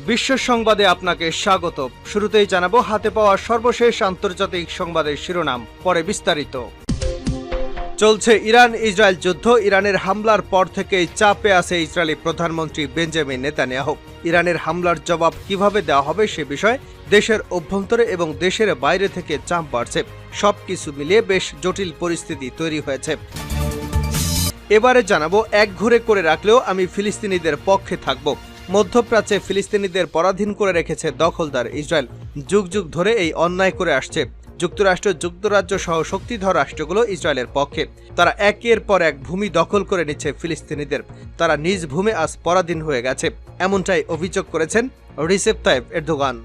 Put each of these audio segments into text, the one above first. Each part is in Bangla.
বিশ্ব সংবাদে আপনাকে স্বাগত। শুরুতেই জানাবো হাতে পাওয়া সর্বশেষ আন্তর্জাতিক সংবাদের শিরোনাম, পরে বিস্তারিত। চলছে ইরান ইসরায়েল যুদ্ধ। ইরানের হামলার পর থেকেই চাপে আছে ইসরায়েলি প্রধানমন্ত্রী বেঞ্জামিন নেতানিয়াহু। ইরানের হামলার জবাব কিভাবে দেওয়া হবে সে বিষয়ে দেশের অভ্যন্তরে এবং দেশের বাইরে থেকে চাপ বাড়ছে। সবকিছু মিলিয়ে বেশ জটিল পরিস্থিতি তৈরি হয়েছে। এবারে জানাবো, একঘরে করে রাখলেও আমি ফিলিস্তিনিদের পক্ষে থাকব। মধ্যপ্রাচ্যে ফিলিস্তিনিদের পরাধীন করে রেখেছে দখলদার ইসরায়েল। যুগ যুগ ধরে এই অন্যায় করে আসছে। যুক্তরাষ্ট্র, যুক্তরাজ্য সহ শক্তিধর রাষ্ট্রগুলো ইসরায়েলের পক্ষে। তারা একের পর এক ভূমি দখল করে নিচ্ছে ফিলিস্তিনিদের। তারা নিজ ভূমি আজ পরাধীন হয়ে গেছে, এমনটাই অভিযোগ করেছেন রিসেপ তাইপ এরদোগান।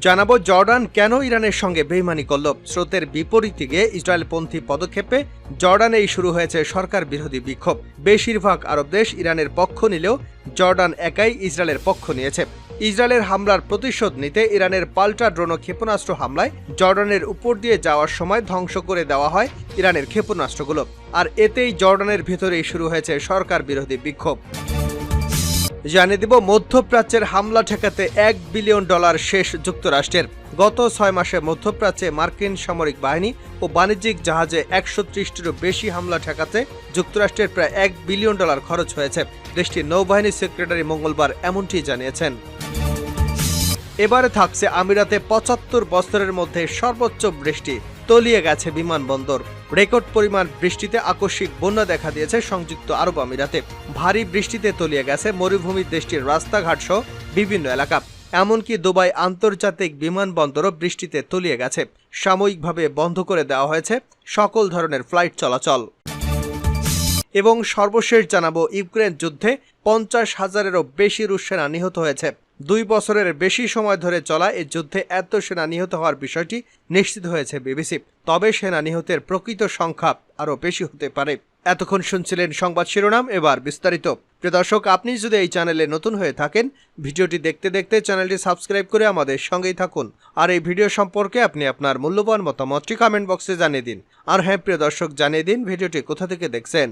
জানাবো, জর্ডান কেন ইরানের সঙ্গে বেইমানি করল। স্রোতের বিপরীতে গিয়ে ইসরায়েলপন্থী পদক্ষেপে জর্ডানেই শুরু হয়েছে সরকার বিরোধী বিক্ষোভ। বেশিরভাগ আরব দেশ ইরানের পক্ষ নিলেও জর্ডান একাই ইসরায়েলের পক্ষ নিয়েছে। ইসরায়েলের হামলার প্রতিশোধ নিতে ইরানের পাল্টা ড্রোন ও ক্ষেপণাস্ত্র হামলায় জর্ডানের উপর দিয়ে যাওয়ার সময় ধ্বংস করে দেওয়া হয় ইরানের ক্ষেপণাস্ত্রগুলো। আর এতেই জর্ডানের ভেতরেই শুরু হয়েছে সরকার বিরোধী বিক্ষোভ। জানিয়ে দিব, মধ্যপ্রাচ্যের হামলা ঠেকাতে $1 বিলিয়ন শেষ যুক্তরাষ্ট্রের। গত 6 মাসে মধ্যপ্রাচ্যে মার্কিন সামরিক বাহিনী ও বাণিজ্যিক জাহাজে 130টিরও বেশি হামলা ঠেকাতে যুক্তরাষ্ট্রের প্রায় $1 বিলিয়ন খরচ হয়েছে। দেশটির নৌবাহিনী সেক্রেটারি মঙ্গলবার এমনটি জানিয়েছেন। এবারে থাকছে আমিরাতে 75 বছরের মধ্যে সর্বোচ্চ বৃষ্টি, তলিয়ে গেছে বিমানবন্দর। রেকর্ড পরিমাণ বৃষ্টিতে আকস্মিক বন্যা দেখা দিয়েছে সংযুক্ত আরব আমিরাতে। ভারী বৃষ্টিতে তলিয়ে গেছে মরুভূমির দেশটির রাস্তাঘাট সহ বিভিন্ন এলাকা। এমনকি দুবাই আন্তর্জাতিক বিমানবন্দরও বৃষ্টিতে তলিয়ে গেছে। সাময়িকভাবে বন্ধ করে দেওয়া হয়েছে সকল ধরনের ফ্লাইট চলাচল। এবং সর্বশেষ জানাবো, ইউক্রেন যুদ্ধে 50,000-এরও বেশি রুশ সেনা নিহত হয়েছে। 2 বছরের বেশি সময় ধরে চলা এই যুদ্ধে এত সেনা নিহত হওয়ার বিষয়টি নিশ্চিত হয়েছে বিবিসি। তবে সেনা নিহতের প্রকৃত সংখ্যা আরও বেশি হতে পারে। এতক্ষণ শুনছিলেন সংবাদ শিরোনাম, এবার বিস্তারিত। প্রিয় দর্শক, আপনি যদি এই চ্যানেলে নতুন হয়ে থাকেন, ভিডিওটি দেখতে দেখতে চ্যানেলটি সাবস্ক্রাইব করে আমাদের সঙ্গেই থাকুন। আর এই ভিডিও সম্পর্কে আপনি আপনার মূল্যবান মতামতটি কমেন্ট বক্সে জানিয়ে দিন। আর হ্যাঁ প্রিয় দর্শক, জানিয়ে দিন ভিডিওটি কোথা থেকে দেখছেন।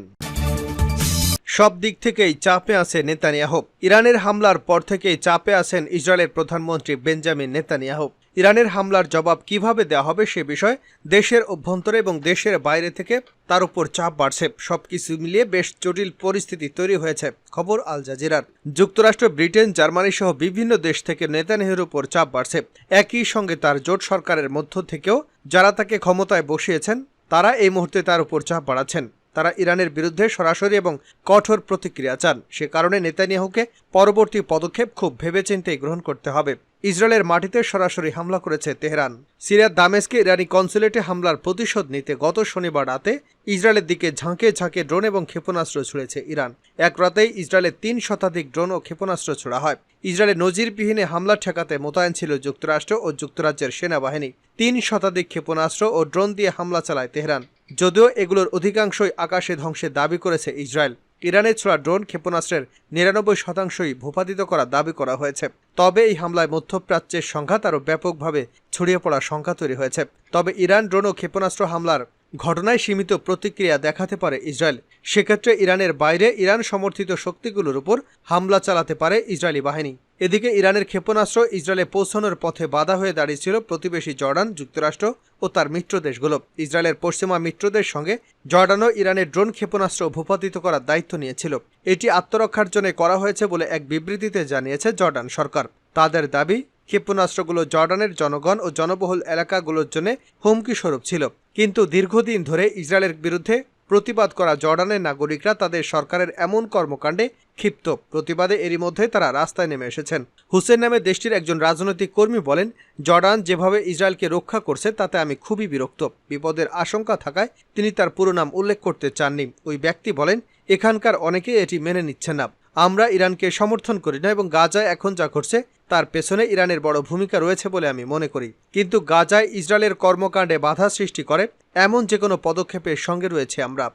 সব দিক থেকেই চাপে আছে নেতানিয়াহু। ইরানের হামলার পর থেকেই চাপে আছেন ইসরায়েলের প্রধানমন্ত্রী বেঞ্জামিন নেতানিয়াহু। ইরানের হামলার জবাব কিভাবে দেওয়া হবে সে বিষয়ে দেশের অভ্যন্তরে এবং দেশের বাইরে থেকে তার উপর চাপ বাড়ছে। সবকিছু মিলিয়ে বেশ জটিল পরিস্থিতি তৈরি হয়েছে। খবর আল জাজিরার। যুক্তরাষ্ট্র, ব্রিটেন, জার্মানি সহ বিভিন্ন দেশ থেকে নেতানিয়াহুর উপর চাপ বাড়ছে। একই সঙ্গে তার জোট সরকারের মধ্য থেকেও যারা তাকে ক্ষমতায় বসিয়েছেন তারা এই মুহূর্তে তার উপর চাপ বাড়াচ্ছেন। তারা ইরানের বিরুদ্ধে সরাসরি এবং কঠোর প্রতিক্রিয়া চান। সে কারণে নেতানিয়াহুকে পরবর্তী পদক্ষেপ খুব ভেবেচিন্তে গ্রহণ করতে হবে। ইসরায়েলের মাটিতে সরাসরি হামলা করেছে তেহরান। সিরিয়ার দামেস্কে ইরানি কনসুলেটে হামলার প্রতিশোধ নিতে গত শনিবার রাতে ইসরায়েলের দিকে ঝাঁকে ঝাঁকে ড্রোন এবং ক্ষেপণাস্ত্র ছুড়েছে ইরান। এক রাতেই ইসরায়েলের 3 শতাধিক ড্রোন ও ক্ষেপণাস্ত্র ছোড়া হয়। ইসরায়েলের নজিরবিহীন হামলা ঠেকাতে মোতায়েন ছিল যুক্তরাষ্ট্র ও যুক্তরাজ্যের সেনাবাহিনী। 3 শতাধিক ক্ষেপণাস্ত্র ও ড্রোন দিয়ে হামলা চালায় তেহরান। যদিও এগুলোর অধিকাংশই আকাশে ধ্বংসের দাবি করেছে ইসরায়েল। ইরানের ছোড়া ড্রোন ক্ষেপণাস্ত্রের 99% ভূপাতিত করার দাবি করা হয়েছে। তবে এই হামলায় মধ্যপ্রাচ্যের সংঘাত আরও ব্যাপকভাবে ছড়িয়ে পড়ার সংখ্যা তৈরি হয়েছে। তবে ইরান ড্রোন ও ক্ষেপণাস্ত্র হামলার ঘটনায় সীমিত প্রতিক্রিয়া দেখাতে পারে ইসরায়েল। সেক্ষেত্রে ইরানের বাইরে ইরান সমর্থিত শক্তিগুলোর উপর হামলা চালাতে পারে ইসরায়েলি বাহিনী। এদিকে ইরানের ক্ষেপণাস্ত্র ইসরায়েলে পৌঁছানোর পথে বাধা হয়ে দাঁড়িয়েছিল প্রতিবেশী জর্ডান, যুক্তরাষ্ট্র ও তার মিত্র দেশগুলো। ইসরায়েলের পশ্চিমা মিত্রদের সঙ্গে জর্ডানও ইরানের ড্রোন ক্ষেপণাস্ত্র ভূপাতিত করার দায়িত্ব নিয়েছিল। এটি আত্মরক্ষার জন্য করা হয়েছে বলে এক বিবৃতিতে জানিয়েছে জর্ডান সরকার। তাদের দাবি, ক্ষেপণাস্ত্রগুলো জর্ডানের জনগণ ও জনবহুল এলাকাগুলোর জন্য হুমকি স্বরূপ ছিল। কিন্তু দীর্ঘদিন ধরে ইসরায়েলের বিরুদ্ধে প্রতিবাদ করা জর্ডানের নাগরিকরা তাদের সরকারের এমন কর্মকাণ্ডে ক্ষিপ্ত। প্রতিবাদে এরই মধ্যে তারা রাস্তায় নেমে এসেছেন। হুসেন নামে দেশটির একজন রাজনৈতিক কর্মী বলেন, জর্ডান যেভাবে ইসরায়েলকে রক্ষা করছে তাতে আমি খুবই বিরক্ত। বিপদের আশঙ্কা থাকায় তিনি তার পুরো নাম উল্লেখ করতে চাননি। ওই ব্যক্তি বলেন, এখানকার অনেকেই এটি মেনে নিচ্ছেন না। আমরা ইরানকে সমর্থন করি না এবং গাজায় এখন যা ঘটছে তার পেছনে ইরানের বড় ভূমিকা রয়েছে বলে আমি মনে করি। কিন্তু গাজায় ইসরায়েলের কর্মকাণ্ডে বাধা সৃষ্টি করে এমন যে কোনো পদক্ষেপের সঙ্গে রয়েছে আমরা।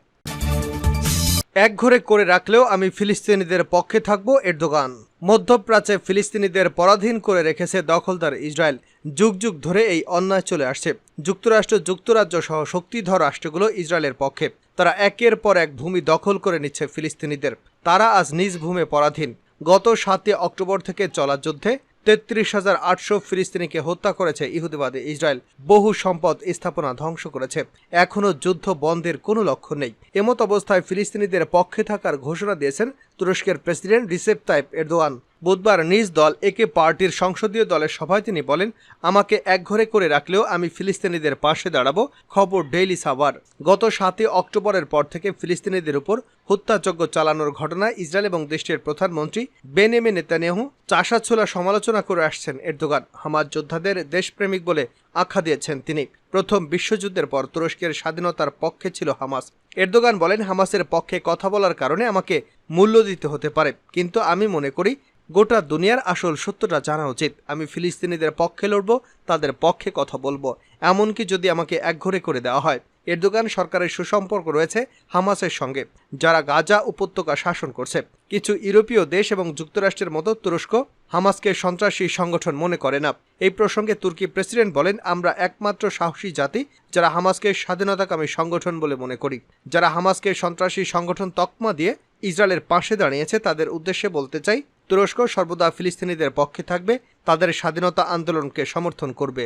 একঘরে করে রাখলেও আমি ফিলিস্তিনিদের পক্ষে থাকব, এরদোগান। মধ্যপ্রাচ্যে ফিলিস্তিনিদের পরাধীন করে রেখেছে দখলদার ইসরায়েল। যুগ যুগ ধরে এই অন্যায় চলে আসছে। যুক্তরাষ্ট্র, যুক্তরাজ্য সহ শক্তিধর রাষ্ট্রগুলো ইসরায়েলের পক্ষে। তারা একের পর এক ভূমি দখল করে নিচ্ছে ফিলিস্তিনিদের। তারা আজ নিজ ভূমে পরাধীন। গত 7 অক্টোবর থেকে চলা যুদ্ধে 33,800 ফিলিস্তিনিকে হত্যা করেছে ইহুদিবাদী ইসরায়েল। বহু সম্পদ স্থাপনা ধ্বংস করেছে। এখনও যুদ্ধ বন্ধের কোনো লক্ষণ নেই। এমত অবস্থায় ফিলিস্তিনিদের পক্ষে থাকার ঘোষণা দিয়েছেন তুরস্কের প্রেসিডেন্ট রিসেপ তাইপ এরদোয়ান। বুধবার নিজ দল একে পার্টির সংসদীয় দলের সভায় তিনি বলেন, আমাকে একঘরে করে রাখলেও আমি ফিলিস্তিনিদের পাশে দাঁড়াবো। খবর ডেইলি সাভার। গত 7 অক্টোবরের পর থেকে ফিলিস্তিনিদের উপর হত্যাযজ্ঞ চালানোর ঘটনায় ইসরায়েল এবং দেশটির প্রধানমন্ত্রী বেনিয়ামিন নেতানিয়াহু চাষাছোলা সমালোচনা করে আসছেন এরদোগান। হামাস যোদ্ধাদের দেশপ্রেমিক বলে আখ্যা দিয়েছেন তিনি। প্রথম বিশ্বযুদ্ধের পর তুরস্কের স্বাধীনতার পক্ষে ছিল হামাস। এরদোগান বলেন, হামাসের পক্ষে কথা বলার কারণে আমাকে মূল্য দিতে হতে পারে, কিন্তু আমি মনে করি গোটা দুনিয়ার আসল সত্যটা জানা উচিত। আমি ফিলিস্তিনিদের পক্ষে লড়ব, তাদের পক্ষে কথা বলবো, এমনকি যদি আমাকে একঘরে করে দেওয়া হয়। এরদোগান সরকারের সুসম্পর্ক রয়েছে হামাসের সঙ্গে, যারা গাজা উপত্যকা শাসন করছে। কিছু ইউরোপীয় দেশ এবং যুক্তরাষ্ট্রের মতো তুরস্ক হামাসকে সন্ত্রাসী সংগঠন মনে করে না। এই প্রসঙ্গে তুর্কি প্রেসিডেন্ট বলেন, আমরা একমাত্র সাহসী জাতি যারা হামাসকে স্বাধীনতাকামী সংগঠন বলে মনে করি। যারা হামাসকে সন্ত্রাসী সংগঠন তকমা দিয়ে ইসরায়েলের পাশে দাঁড়িয়েছে তাদের উদ্দেশ্যে বলতে চাই, তুরস্ক সর্বদা ফিলিস্তিনিদের পক্ষে থাকবে, তাদের স্বাধীনতা আন্দোলনকে সমর্থন করবে।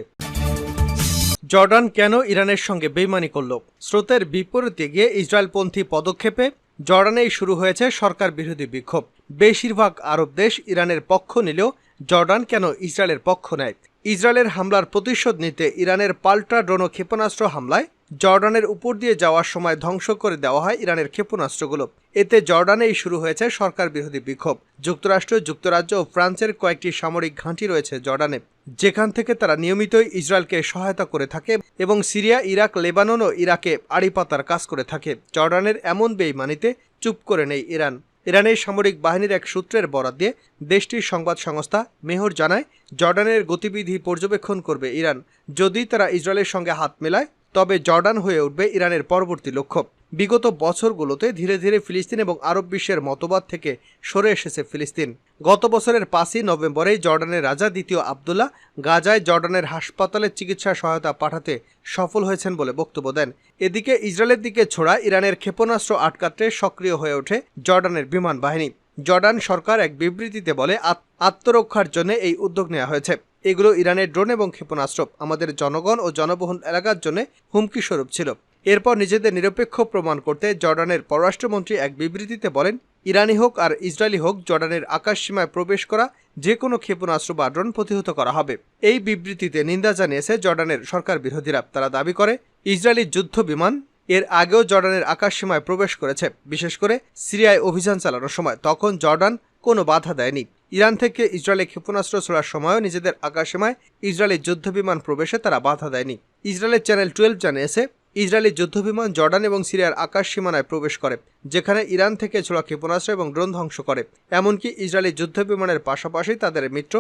জর্ডান কেন ইরানের সঙ্গে বেইমানি করল? স্রোতের বিপরীতে গিয়ে ইসরায়েলপন্থী পদক্ষেপে জর্ডানেই শুরু হয়েছে সরকার বিরোধী বিক্ষোভ। বেশিরভাগ আরব দেশ ইরানের পক্ষ নিলেও জর্ডান কেন ইসরায়েলের পক্ষ নেয়? ইসরায়েলের হামলার প্রতিশোধ নিতে ইরানের পাল্টা ড্রোন ও ক্ষেপণাস্ত্র হামলায় জর্ডানের উপর দিয়ে যাওয়ার সময় ধ্বংস করে দেওয়া হয় ইরানের ক্ষেপণাস্ত্রগুলো। এতে জর্ডানেই শুরু হয়েছে সরকার বিরোধী বিক্ষোভ। যুক্তরাষ্ট্র, যুক্তরাজ্য ও ফ্রান্সের কয়েকটি সামরিক ঘাঁটি রয়েছে জর্ডানে, যেখান থেকে তারা নিয়মিতই ইসরায়েলকে সহায়তা করে থাকে এবং সিরিয়া, ইরাক, লেবানন ও ইরাকে আড়িপাতার কাজ করে থাকে। জর্ডানের এমন বেইমানিতে চুপ করে নেই ইরান। ইরানের সামরিক বাহিনীর এক সূত্রের বরাত দিয়ে দেশটির সংবাদ সংস্থা মেহর জানায়, জর্ডানের গতিবিধি পর্যবেক্ষণ করবে ইরান। যদি তারা ইসরায়েলের সঙ্গে হাত মেলায় তবে জর্ডান হয়ে উঠবে ইরানের পরবর্তী লক্ষ্য। বিগত বছরগুলোতে ধীরে ধীরে ফিলিস্তিন এবং আরব বিশ্বের মতবাদ থেকে সরে এসেছে ফিলিস্তিন। গত বছরের 5 নভেম্বরেই জর্ডানের রাজা দ্বিতীয় আবদুল্লাহ গাজায় জর্ডানের হাসপাতালে চিকিৎসা সহায়তা পাঠাতে সফল হয়েছেন বলে বক্তব্য দেন। এদিকে ইসরায়েলের দিকে ছোড়া ইরানের ক্ষেপণাস্ত্র আটকাতে সক্রিয় হয়ে ওঠে জর্ডানের বিমান বাহিনী। জর্ডান সরকার এক বিবৃতিতে বলে, আত্মরক্ষার জন্য এই উদ্যোগ নেওয়া হয়েছে। এগুলো ইরানের ড্রোন এবং ক্ষেপণাস্ত্র আমাদের জনগণ ও জনবহুল এলাকার জন্য হুমকি স্বরূপ ছিল। এরপর নিজেদের নিরপেক্ষ প্রমাণ করতে জর্ডানের পররাষ্ট্রমন্ত্রী এক বিবৃতিতে বলেন, ইরানি হোক আর ইসরায়েলি হোক, জর্ডানের আকাশসীমায় প্রবেশ করা যে কোনো ক্ষেপণাস্ত্র বা ড্রোন প্রতিহত করা হবে। এই বিবৃতিতে নিন্দা জানিয়েছে জর্ডানের সরকার বিরোধীরা। তারা দাবি করে, ইসরায়েলি যুদ্ধ বিমান এর আগেও জর্ডানের আকাশসীমায় প্রবেশ করেছে, বিশেষ করে সিরিয়ায় অভিযান চালানোর সময়। তখন জর্ডান কোনো বাধা দেয়নি। ইরান থেকে ইসরায়েলে ক্ষেপণাস্ত্র ছোড়ার সময়ও নিজেদের আকাশসীমায় ইসরায়েলি যুদ্ধবিমান প্রবেশে তারা বাধা দেয়নি। ইসরায়েলের চ্যানেল 12 জানিয়েছে, ইসরায়েলি যুদ্ধবিমান জর্ডান এবং সিরিয়ার আকাশ সীমানায় প্রবেশ করে, যেখানে ইরান থেকে ছোড়া ক্ষেপণাস্ত্র এবং ড্রোন ধ্বংস করে। এমনকি ইসরায়েলি যুদ্ধবিমানের পাশাপাশি তাদের মিত্র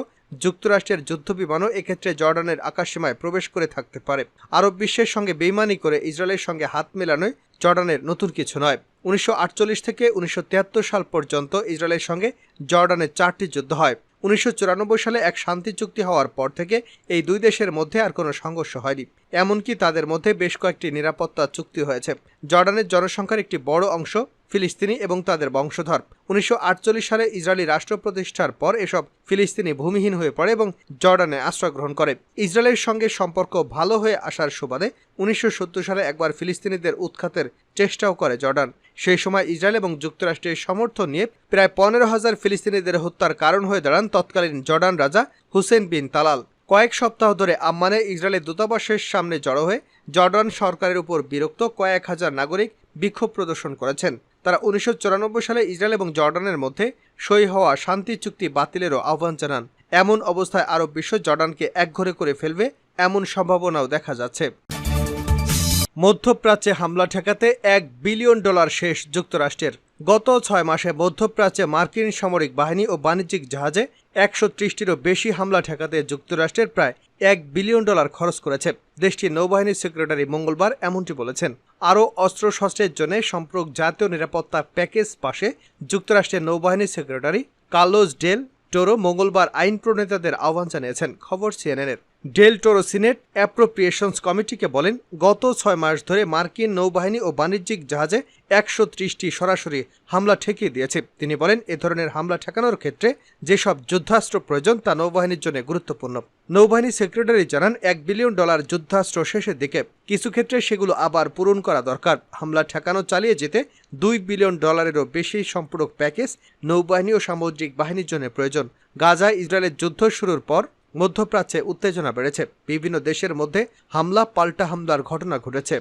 যুক্তরাষ্ট্রের যুদ্ধবিমানও এক্ষেত্রে জর্ডানের আকাশসীমায় প্রবেশ করে থাকতে পারে। আরব বিশ্বের সঙ্গে বেইমানি করে ইসরায়েলের সঙ্গে হাত মেলানোয় জর্ডানের নতুন কিছু নয়। 1948 থেকে 1973 সাল পর্যন্ত ইসরায়েলের সঙ্গে জর্ডানের 4টি যুদ্ধ হয়। 1994 সালে এক শান্তি চুক্তি হওয়ার পর থেকে এই দুই দেশের মধ্যে আর কোনো সংঘর্ষ হয়নি। এমনকি তাদের মধ্যে বেশ কয়েকটি নিরাপত্তা চুক্তি হয়েছে। জর্ডানের জনসংখ্যার একটি বড় অংশ ফিলিস্তিনি এবং তাদের বংশধর। 1948 সালে ইসরায়েলি রাষ্ট্র প্রতিষ্ঠার পর এসব ফিলিস্তিনি ভূমিহীন হয়ে পড়ে এবং জর্ডানে আশ্রয় গ্রহণ করে। ইসরায়েলের সঙ্গে সম্পর্ক ভালো হয়ে আসার সুবাদে 1970 সালে একবার ফিলিস্তিনিদের উৎখাতের চেষ্টাও করে জর্ডান। সেই সময় ইসরায়েল এবং যুক্তরাষ্ট্রের সমর্থন নিয়ে প্রায় 15,000 ফিলিস্তিনিদের হত্যার কারণ হয়ে দাঁড়ান তৎকালীন জর্ডান রাজা হুসেন বিন তালাল। কয়েক সপ্তাহ ধরে আম্মানে ইসরায়েলের দূতাবাসের সামনে জড়ো হয়ে জর্ডান সরকারের উপর বিরক্ত কয়েক হাজার নাগরিক বিক্ষোভ প্রদর্শন করেছেন। তারা 1994 সালে ইসরায়েল এবং জর্ডানের মধ্যে সই হওয়া শান্তি চুক্তি বাতিলেরও আহ্বান জানান। এমন অবস্থায় আরব বিশ্ব জর্ডানকে একঘরে করে ফেলবে এমন সম্ভাবনাও দেখা যাচ্ছে। মধ্যপ্রাচ্যে হামলা ঠেকাতে $1 বিলিয়ন শেষ যুক্তরাষ্ট্রের। গত 6 মাসে মধ্যপ্রাচ্যে মার্কিন সামরিক বাহিনী ও বাণিজ্যিক জাহাজে 130টিরও বেশি হামলা ঠেকাতে যুক্তরাষ্ট্রের প্রায় $1 বিলিয়ন খরচ করেছে। দেশটির নৌবাহিনীর সেক্রেটারি মঙ্গলবার এমনটি বলেছেন। আরও অস্ত্রশস্ত্রের জন্য সম্পূরক জাতীয় নিরাপত্তা প্যাকেজ পাশে যুক্তরাষ্ট্রের নৌবাহিনীর সেক্রেটারি কার্লোস ডেল টোরো মঙ্গলবার আইন প্রণেতাদের আহ্বান জানিয়েছেন। খবর সিএনএনের। ডেল টোরো সিনেট অ্যাপ্রোপ্রিয়েশনস কমিটিকে বলেন, গত 6 মাস ধরে মার্কিন নৌবাহিনী ও বাণিজ্যিক জাহাজে 130টি সরাসরি হামলা ঠেকিয়ে দিয়েছে। তিনি বলেন, এ ধরনের হামলা ঠেকানোর ক্ষেত্রে যেসব যুদ্ধাস্ত্র প্রয়োজন তা নৌবাহিনীর জন্য গুরুত্বপূর্ণ। নৌবাহিনী সেক্রেটারি জানান, $1 বিলিয়ন যুদ্ধাস্ত্র শেষের দিকে, কিছু ক্ষেত্রে সেগুলো আবার পূরণ করা দরকার। হামলা ঠেকানো চালিয়ে যেতে $2 বিলিয়ন বেশি সম্পূরক প্যাকেজ নৌবাহিনী ও সামুদ্রিক বাহিনীর জন্য প্রয়োজন। গাজায় ইসরায়েলের যুদ্ধ শুরুর পর মধ্যপ্রাচ্যে উত্তেজনা বেড়েছে। বিভিন্ন দেশের মধ্যে হামলা পাল্টা হামলার ঘটনা ঘটেছে।